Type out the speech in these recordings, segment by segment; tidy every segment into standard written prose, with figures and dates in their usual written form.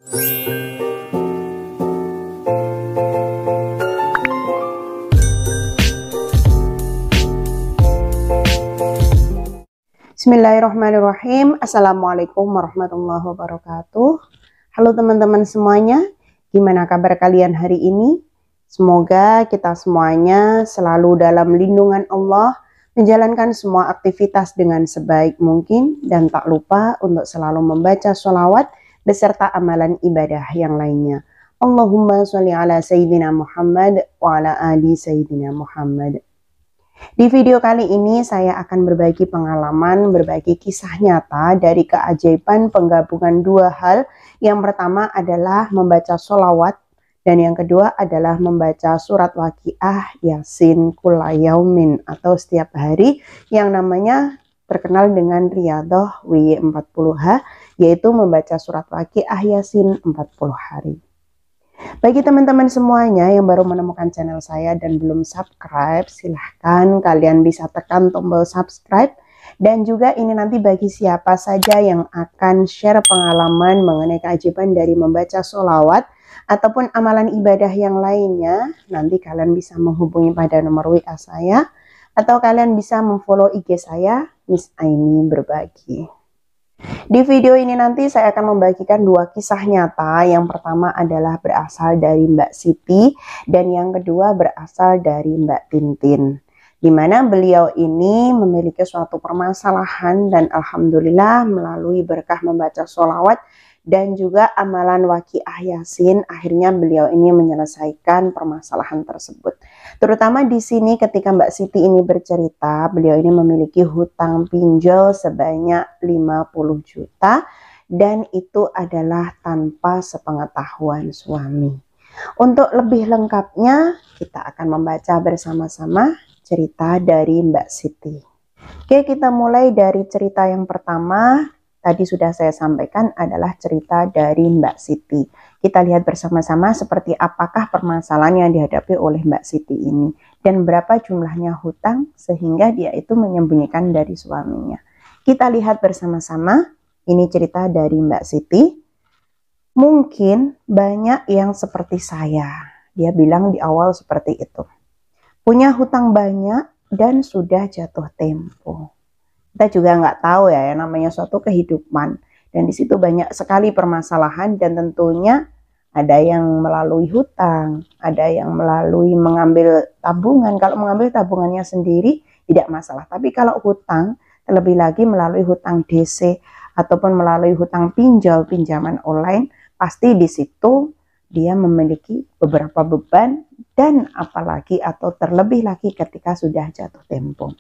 Bismillahirrahmanirrahim. Assalamualaikum warahmatullahi wabarakatuh. Halo teman-teman semuanya, gimana kabar kalian hari ini? Semoga kita semuanya selalu dalam lindungan Allah, menjalankan semua aktivitas dengan sebaik mungkin, dan tak lupa untuk selalu membaca sholawat beserta amalan ibadah yang lainnya. Allahumma sholli ala Sayyidina Muhammad wa ala ali Sayyidina Muhammad. Di video kali ini saya akan berbagi pengalaman, berbagi kisah nyata dari keajaiban penggabungan dua hal. Yang pertama adalah membaca sholawat, dan yang kedua adalah membaca surat Waqiah, Yasin, Kulayaumin atau setiap hari, yang namanya terkenal dengan Riyadhah WY40H, yaitu membaca surat Waqiah, Yasin 40 hari. Bagi teman-teman semuanya yang baru menemukan channel saya dan belum subscribe, silahkan kalian bisa tekan tombol subscribe. Dan juga ini nanti bagi siapa saja yang akan share pengalaman mengenai keajaiban dari membaca sholawat ataupun amalan ibadah yang lainnya, nanti kalian bisa menghubungi pada nomor WA saya, atau kalian bisa memfollow IG saya, Miss Aini Berbagi. Di video ini nanti saya akan membagikan dua kisah nyata. Yang pertama adalah berasal dari Mbak Siti, dan yang kedua berasal dari Mbak Tintin, di mana beliau ini memiliki suatu permasalahan, dan alhamdulillah melalui berkah membaca sholawat dan juga amalan Waqiah Yasin, akhirnya beliau ini menyelesaikan permasalahan tersebut. Terutama di sini ketika Mbak Siti ini bercerita, beliau ini memiliki hutang pinjol sebanyak 50 juta, dan itu adalah tanpa sepengetahuan suami. Untuk lebih lengkapnya, kita akan membaca bersama-sama cerita dari Mbak Siti. Oke, kita mulai dari cerita yang pertama. Tadi sudah saya sampaikan adalah cerita dari Mbak Siti. Kita lihat bersama-sama seperti apakah permasalahan yang dihadapi oleh Mbak Siti ini, dan berapa jumlahnya hutang sehingga dia itu menyembunyikan dari suaminya. Kita lihat bersama-sama, ini cerita dari Mbak Siti. Mungkin banyak yang seperti saya, dia bilang di awal seperti itu. Punya hutang banyak dan sudah jatuh tempo. Kita juga nggak tahu ya, yang namanya suatu kehidupan, dan di situ banyak sekali permasalahan, dan tentunya ada yang melalui hutang, ada yang melalui mengambil tabungan. Kalau mengambil tabungannya sendiri tidak masalah, tapi kalau hutang, terlebih lagi melalui hutang DC ataupun melalui hutang pinjol, pinjaman online, pasti di situ dia memiliki beberapa beban, dan apalagi atau terlebih lagi ketika sudah jatuh tempo.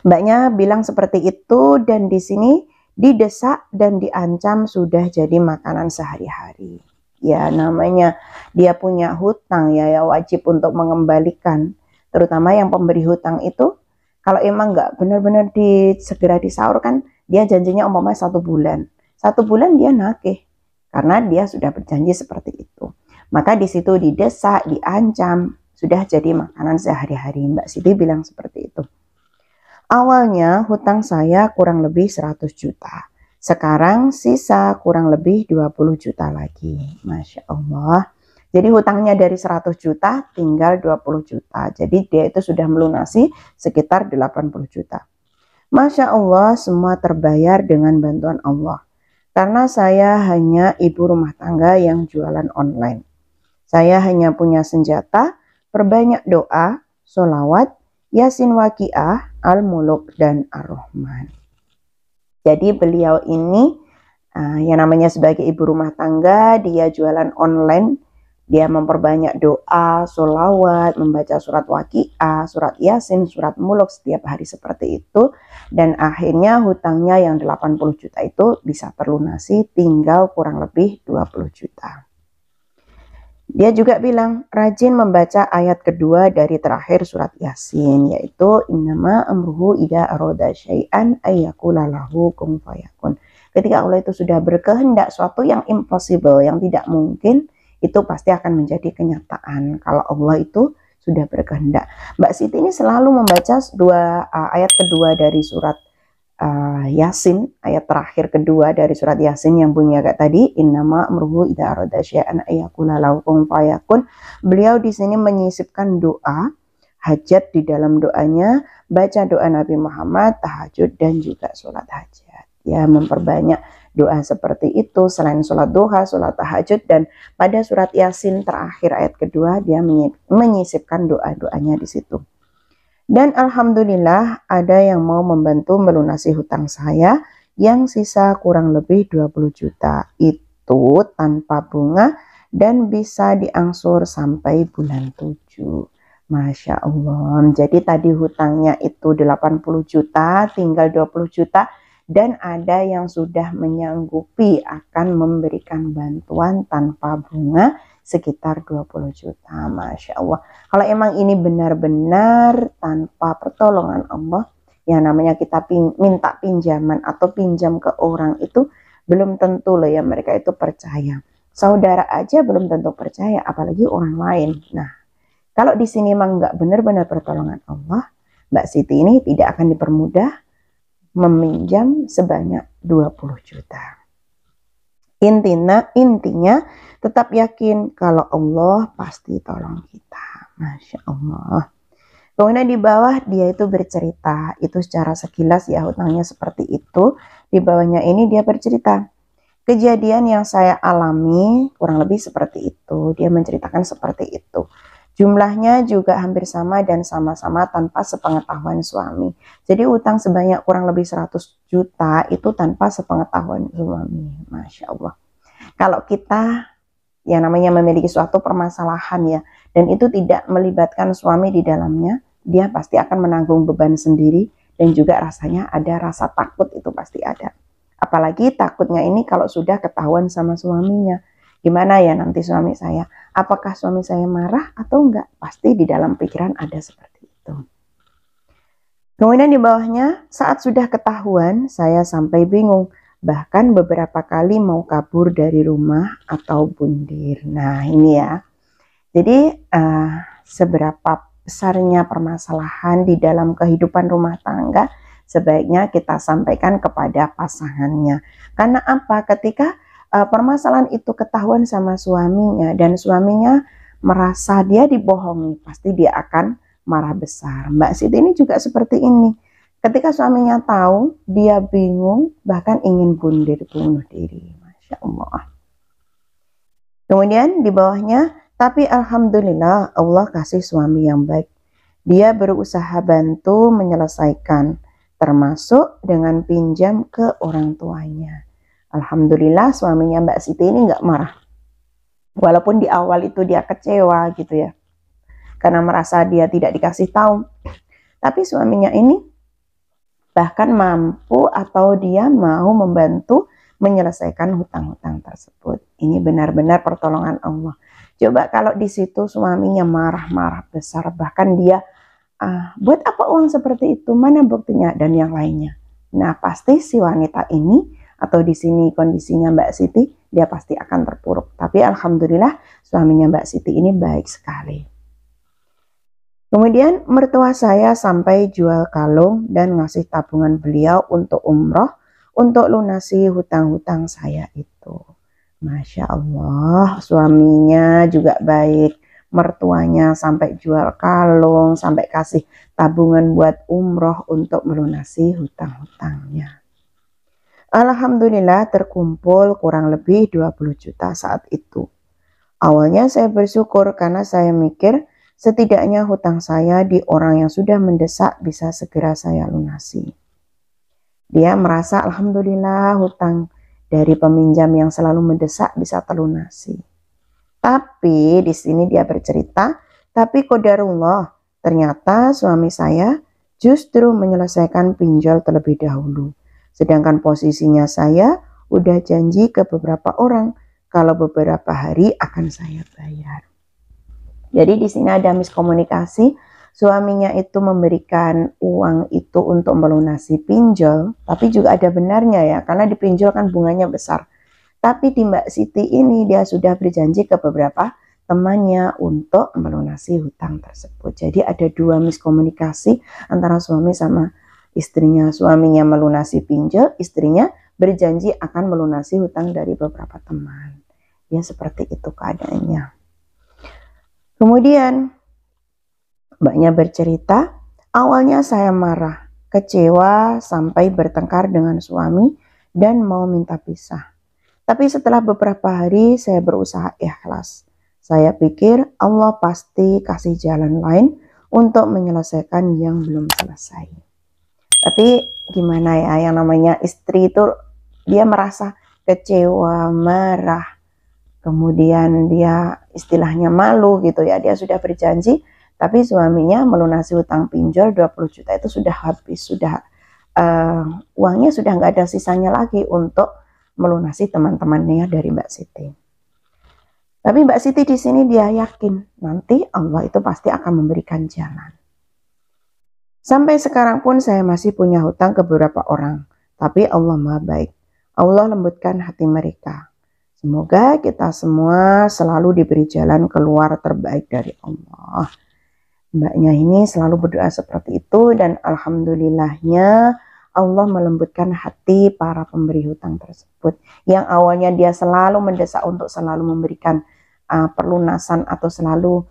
Mbaknya bilang seperti itu, dan di sini didesak dan diancam sudah jadi makanan sehari-hari. Ya namanya dia punya hutang ya wajib untuk mengembalikan. Terutama yang pemberi hutang itu, kalau emang nggak benar-benar segera disaurkan, dia janjinya umpamanya 1 bulan. 1 bulan dia nagih, karena dia sudah berjanji seperti itu. Maka di situ didesak, diancam, sudah jadi makanan sehari-hari. Mbak Siti bilang seperti itu. Awalnya hutang saya kurang lebih 100 juta. Sekarang sisa kurang lebih 20 juta lagi. Masya Allah. Jadi hutangnya dari 100 juta tinggal 20 juta. Jadi dia itu sudah melunasi sekitar 80 juta. Masya Allah, semua terbayar dengan bantuan Allah. Karena saya hanya ibu rumah tangga yang jualan online. Saya hanya punya senjata, perbanyak doa, sholawat, Yasin, Waqiah, Al-Muluk, dan Ar-Rahman. Jadi beliau ini yang namanya sebagai ibu rumah tangga, dia jualan online, dia memperbanyak doa, sholawat, membaca surat Waqiah, surat Yasin, surat Muluk setiap hari seperti itu, dan akhirnya hutangnya yang 80 juta itu bisa terlunasi, tinggal kurang lebih 20 juta. Dia juga bilang rajin membaca ayat kedua dari terakhir surat Yasin, yaitu innama amruhu idza arada syai'an ayyaqula lahu kun fayakun. Ketika Allah itu sudah berkehendak suatu yang impossible, yang tidak mungkin, itu pasti akan menjadi kenyataan kalau Allah itu sudah berkehendak. Mbak Siti ini selalu membaca ayat kedua dari surat Yasin, ayat terakhir kedua dari surat Yasin yang bunyi agak tadi, innama amruhu idza arada syai'an ayyaqula lahu kun fayakun. Beliau di sini menyisipkan doa hajat di dalam doanya, baca doa Nabi Muhammad, tahajud dan juga sholat hajat. Ya, memperbanyak doa seperti itu selain sholat duha, sholat tahajud, dan pada surat Yasin terakhir ayat kedua dia menyisipkan doa-doanya di situ. Dan alhamdulillah ada yang mau membantu melunasi hutang saya yang sisa kurang lebih 20 juta. Itu tanpa bunga dan bisa diangsur sampai bulan 7. Masya Allah. Jadi tadi hutangnya itu 80 juta, tinggal 20 juta. Dan ada yang sudah menyanggupi akan memberikan bantuan tanpa bunga sekitar 20 juta. Masya Allah. Kalau emang ini benar-benar tanpa pertolongan Allah, yang namanya kita minta pinjaman atau pinjam ke orang itu belum tentu loh ya mereka itu percaya. Saudara aja belum tentu percaya, apalagi orang lain. Nah, kalau di sini emang nggak benar-benar pertolongan Allah, Mbak Siti ini tidak akan dipermudah meminjam sebanyak 20 juta. Intinya tetap yakin kalau Allah pasti tolong kita. Masya Allah. Kemudian di bawah dia itu bercerita, itu secara sekilas ya hutangnya seperti itu. Di bawahnya ini dia bercerita, kejadian yang saya alami kurang lebih seperti itu. Dia menceritakan seperti itu. Jumlahnya juga hampir sama dan sama-sama tanpa sepengetahuan suami. Jadi utang sebanyak kurang lebih 100 juta itu tanpa sepengetahuan suami. Masya Allah. Kalau kita yang namanya memiliki suatu permasalahan ya, dan itu tidak melibatkan suami di dalamnya, dia pasti akan menanggung beban sendiri dan juga rasanya ada rasa takut itu pasti ada. Apalagi takutnya ini kalau sudah ketahuan sama suaminya. Gimana ya nanti suami saya? Apakah suami saya marah atau enggak? Pasti di dalam pikiran ada seperti itu. Kemudian di bawahnya, saat sudah ketahuan, saya sampai bingung. Bahkan beberapa kali mau kabur dari rumah atau bundir. Nah ini ya. Jadi seberapa besarnya permasalahan di dalam kehidupan rumah tangga, sebaiknya kita sampaikan kepada pasangannya. Karena apa? Ketika permasalahan itu ketahuan sama suaminya dan suaminya merasa dia dibohongi, pasti dia akan marah besar. Mbak Siti ini juga seperti ini. Ketika suaminya tahu, dia bingung, bahkan ingin bunuh diri. Masya Allah. Kemudian di bawahnya, tapi alhamdulillah Allah kasih suami yang baik. Dia berusaha bantu menyelesaikan, termasuk dengan pinjam ke orang tuanya. Alhamdulillah suaminya Mbak Siti ini nggak marah. Walaupun di awal itu dia kecewa gitu ya. Karena merasa dia tidak dikasih tahu. Tapi suaminya ini bahkan mampu atau dia mau membantu menyelesaikan hutang-hutang tersebut. Ini benar-benar pertolongan Allah. Coba kalau di situ suaminya marah-marah besar. Bahkan dia, buat apa uang seperti itu? Mana buktinya? Dan yang lainnya. Nah pasti si wanita ini, atau di sini kondisinya Mbak Siti, dia pasti akan terpuruk. Tapi alhamdulillah suaminya Mbak Siti ini baik sekali. Kemudian mertua saya sampai jual kalung dan ngasih tabungan beliau untuk umroh, untuk lunasi hutang-hutang saya itu. Masya Allah, suaminya juga baik. Mertuanya sampai jual kalung, sampai kasih tabungan buat umroh untuk melunasi hutang-hutangnya. Alhamdulillah terkumpul kurang lebih 20 juta saat itu. Awalnya saya bersyukur karena saya mikir setidaknya hutang saya di orang yang sudah mendesak bisa segera saya lunasi. Dia merasa alhamdulillah hutang dari peminjam yang selalu mendesak bisa terlunasi. Tapi di sini dia bercerita, tapi qadarullah, ternyata suami saya justru menyelesaikan pinjol terlebih dahulu. Sedangkan posisinya saya udah janji ke beberapa orang kalau beberapa hari akan saya bayar. Jadi di sini ada miskomunikasi. Suaminya itu memberikan uang itu untuk melunasi pinjol, tapi juga ada benarnya ya, karena dipinjol kan bunganya besar. Tapi di Mbak Siti ini dia sudah berjanji ke beberapa temannya untuk melunasi hutang tersebut. Jadi ada dua miskomunikasi antara suami sama Suaminya melunasi pinjol, istrinya berjanji akan melunasi hutang dari beberapa teman. Ya seperti itu keadaannya. Kemudian mbaknya bercerita, awalnya saya marah, kecewa sampai bertengkar dengan suami dan mau minta pisah. Tapi setelah beberapa hari saya berusaha ikhlas. Saya pikir Allah pasti kasih jalan lain untuk menyelesaikan yang belum selesai. Tapi gimana ya, yang namanya istri itu dia merasa kecewa, marah, kemudian dia istilahnya malu gitu ya, dia sudah berjanji tapi suaminya melunasi hutang pinjol 20 juta itu sudah habis, sudah uangnya sudah nggak ada sisanya lagi untuk melunasi teman-temannya dari Mbak Siti. Tapi Mbak Siti di sini dia yakin nanti Allah itu pasti akan memberikan jalan. Sampai sekarang pun saya masih punya hutang ke beberapa orang, tapi Allah Maha Baik. Allah lembutkan hati mereka. Semoga kita semua selalu diberi jalan keluar terbaik dari Allah. Mbaknya ini selalu berdoa seperti itu dan alhamdulillahnya Allah melembutkan hati para pemberi hutang tersebut. Yang awalnya dia selalu mendesak untuk selalu memberikan perlunasan atau selalu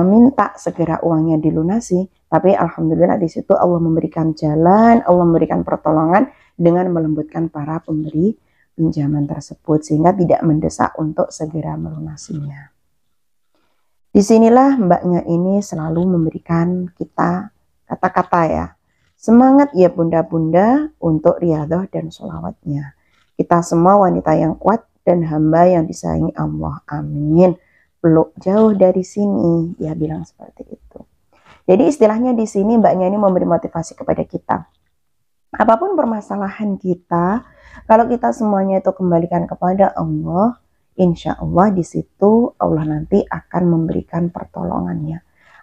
minta segera uangnya dilunasi. Tapi alhamdulillah di situ Allah memberikan jalan, Allah memberikan pertolongan dengan melembutkan para pemberi pinjaman tersebut sehingga tidak mendesak untuk segera melunasinya. Disinilah mbaknya ini selalu memberikan kita kata-kata ya. Semangat ya bunda-bunda untuk riyadhah dan sholawatnya. Kita semua wanita yang kuat dan hamba yang disayangi Allah. Amin. Peluk jauh dari sini. Dia bilang seperti itu. Jadi istilahnya di sini mbaknya ini memberi motivasi kepada kita. Apapun permasalahan kita, kalau kita semuanya itu kembalikan kepada Allah, insya Allah di situ Allah nanti akan memberikan pertolongannya.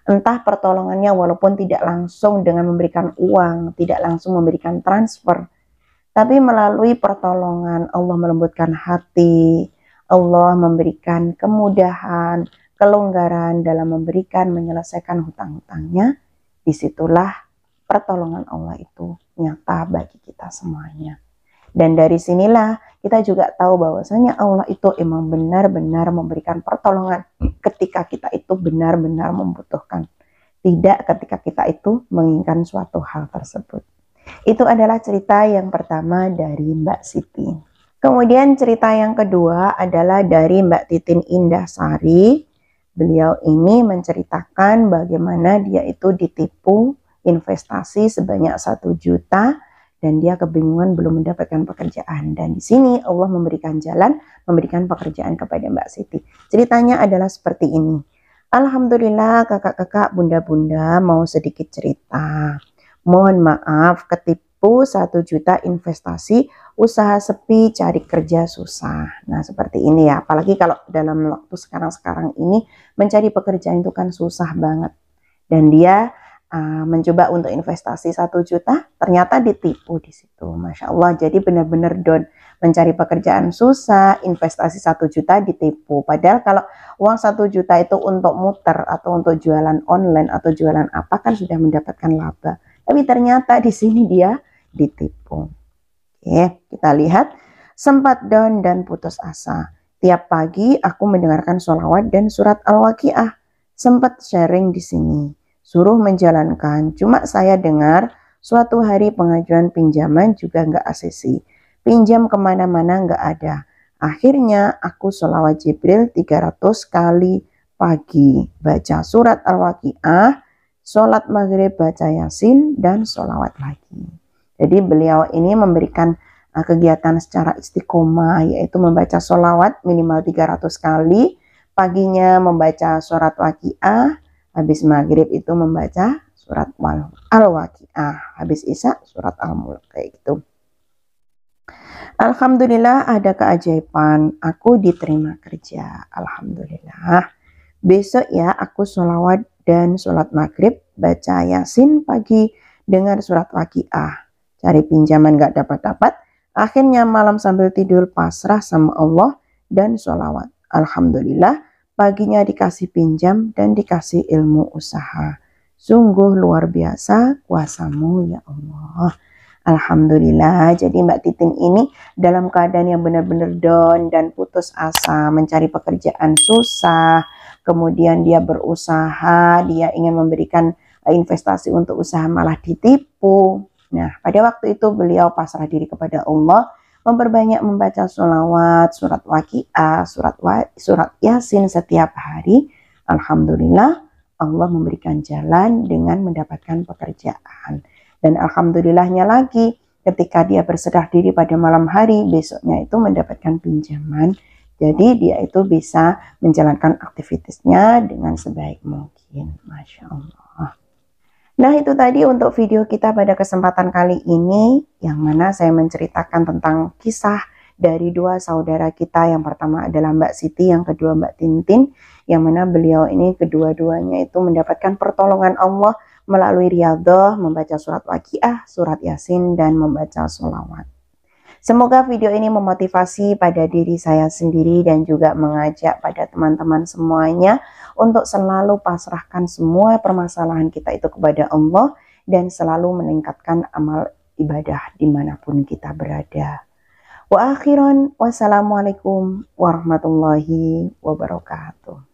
Entah pertolongannya walaupun tidak langsung dengan memberikan uang, tidak langsung memberikan transfer, tapi melalui pertolongan Allah melembutkan hati, Allah memberikan kemudahan, kelonggaran dalam memberikan menyelesaikan hutang-hutangnya. Disitulah pertolongan Allah itu nyata bagi kita semuanya. Dan dari sinilah kita juga tahu bahwasanya Allah itu emang benar-benar memberikan pertolongan ketika kita itu benar-benar membutuhkan. Tidak ketika kita itu menginginkan suatu hal tersebut. Itu adalah cerita yang pertama dari Mbak Siti. Kemudian cerita yang kedua adalah dari Mbak Titin Indahsari. Beliau ini menceritakan bagaimana dia itu ditipu investasi sebanyak 1 juta dan dia kebingungan belum mendapatkan pekerjaan. Dan di sini Allah memberikan jalan, memberikan pekerjaan kepada Mbak Siti. Ceritanya adalah seperti ini. Alhamdulillah kakak-kakak, bunda-bunda mau sedikit cerita. Mohon maaf ketipu 1 juta investasi, usaha sepi, cari kerja susah. Nah seperti ini ya, apalagi kalau dalam waktu sekarang ini mencari pekerjaan itu kan susah banget. Dan dia mencoba untuk investasi 1 juta, ternyata ditipu di situ. Masya Allah, jadi benar-benar down. Mencari pekerjaan susah, investasi 1 juta ditipu. Padahal kalau uang 1 juta itu untuk muter atau untuk jualan online atau jualan apa kan sudah mendapatkan laba. Tapi ternyata di sini dia ditipu. Oke, kita lihat. Sempat down dan putus asa. Tiap pagi aku mendengarkan sholawat dan surat Al-Waqiah. Sempat sharing di sini. Suruh menjalankan, cuma saya dengar suatu hari pengajuan pinjaman juga nggak ACC. Pinjam kemana-mana nggak ada. Akhirnya aku sholawat Jibril 300 kali pagi. Baca surat Al-Waqiah, sholat maghrib baca Yasin, dan sholawat lagi. Jadi beliau ini memberikan kegiatan secara istiqomah, yaitu membaca sholawat minimal 300 kali. Paginya membaca surat Waqiah. Habis maghrib itu membaca surat Al-Waqiah. Habis isya surat Al-Mulk kayak gitu. Alhamdulillah ada keajaiban. Aku diterima kerja. Alhamdulillah. Besok ya aku sholawat dan sholat maghrib. Baca Yasin pagi. Dengar surat Waqiah. Cari pinjaman gak dapat-dapat. Akhirnya malam sambil tidur pasrah sama Allah dan sholawat. Alhamdulillah. Paginya dikasih pinjam dan dikasih ilmu usaha. Sungguh luar biasa kuasamu ya Allah. Alhamdulillah. Jadi Mbak Titin ini dalam keadaan yang benar-benar down dan putus asa, mencari pekerjaan susah, kemudian dia berusaha, dia ingin memberikan investasi untuk usaha malah ditipu. Nah, pada waktu itu beliau pasrah diri kepada Allah, memperbanyak membaca sholawat, surat Waqiah, surat Yasin setiap hari. Alhamdulillah, Allah memberikan jalan dengan mendapatkan pekerjaan. Dan alhamdulillahnya lagi, ketika dia berserah diri pada malam hari, besoknya itu mendapatkan pinjaman. Jadi dia itu bisa menjalankan aktivitasnya dengan sebaik mungkin. Masya Allah. Nah, itu tadi untuk video kita pada kesempatan kali ini, yang mana saya menceritakan tentang kisah dari dua saudara kita. Yang pertama adalah Mbak Siti, yang kedua Mbak Tintin, yang mana beliau ini kedua-duanya itu mendapatkan pertolongan Allah melalui riyadhah, membaca surat Waqiah, surat Yasin, dan membaca sholawat. Semoga video ini memotivasi pada diri saya sendiri dan juga mengajak pada teman-teman semuanya untuk selalu pasrahkan semua permasalahan kita itu kepada Allah dan selalu meningkatkan amal ibadah dimanapun kita berada. Wa akhiran, wassalamualaikum warahmatullahi wabarakatuh.